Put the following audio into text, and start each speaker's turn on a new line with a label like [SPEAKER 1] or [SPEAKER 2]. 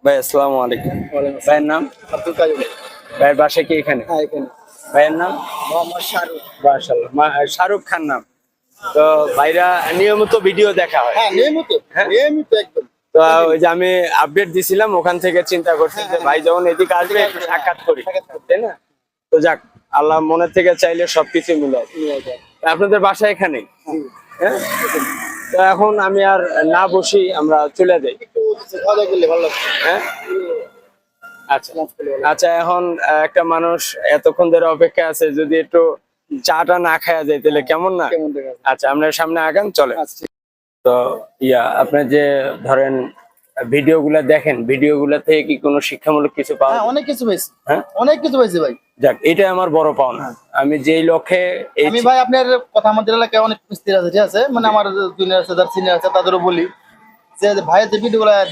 [SPEAKER 1] ভাই আসসালামু আলাইকুম।
[SPEAKER 2] ওয়ালাইকুম
[SPEAKER 1] ভাইয়ের নাম?
[SPEAKER 2] আব্দুল কাইয়ুম।
[SPEAKER 1] ভাইয়ের বাসা কি এখানে?
[SPEAKER 2] হ্যাঁ, এখানে
[SPEAKER 1] ভাইয়ের নাম?
[SPEAKER 2] মোহাম্মদ শাহরুখ।
[SPEAKER 1] মাশাআল্লাহ, শাহরুখ খান নাম। তো ভাইরা নিয়মিত ভিডিও দেখা হয়।
[SPEAKER 2] হ্যাঁ, নিয়মিত
[SPEAKER 1] হ্যাঁ?
[SPEAKER 2] নিয়মিত একদম।
[SPEAKER 1] তো ওই যে আমি আপডেট দিছিলাম, ওখান থেকে চিন্তা করছি যে ভাই যখন এদিকে আসবে একটু সাক্ষাৎ করি, তাই না? তো যাক, আল্লাহ মনের থেকে চাইলে সবকিছু মিলে। আপনাদের বাসা এখানে? হ্যাঁ। তো এখন আমি আর না বসি, আমরা চলে যাই।
[SPEAKER 2] একটু খাওয়া দাওয়া করলে ভালো লাগবে।
[SPEAKER 1] হ্যাঁ, আচ্ছা আচ্ছা। এখন একটা মানুষ এতক্ষণ ধরে অপেক্ষা আছে, যদি একটু চাটা না খাওয়া যায় তাহলে কেমন না?
[SPEAKER 2] কেমন দেখা যাচ্ছে?
[SPEAKER 1] আচ্ছা, আমরা সামনে আগান, চলে।
[SPEAKER 2] আচ্ছা,
[SPEAKER 1] তো আপনার যে ধরেন ভিডিও গুলা দেখেন, ভিডিও গুলা থেকে কি কোনো শিক্ষামূলক কিছু পাওয়া
[SPEAKER 2] হ্যাঁ,
[SPEAKER 1] যায়?
[SPEAKER 2] অনেক কিছু পাইছি।
[SPEAKER 1] হ্যাঁ,
[SPEAKER 2] অনেক কিছু পাইছি ভাই।
[SPEAKER 1] যাক, এটা আমার বড় পাওনা। আমি যেই লক্ষ্যে
[SPEAKER 2] আমি ভাই আপনার কথা আমাদের এলাকায় অনেক মিস্ত্রি আছে, ঠিক আছে? মানে আমার জুনিয়র আছে, যারা সিনিয়র আছে, তাদেরও বলি যে ভাইয়ের যে ভিডিও গুলা দেয়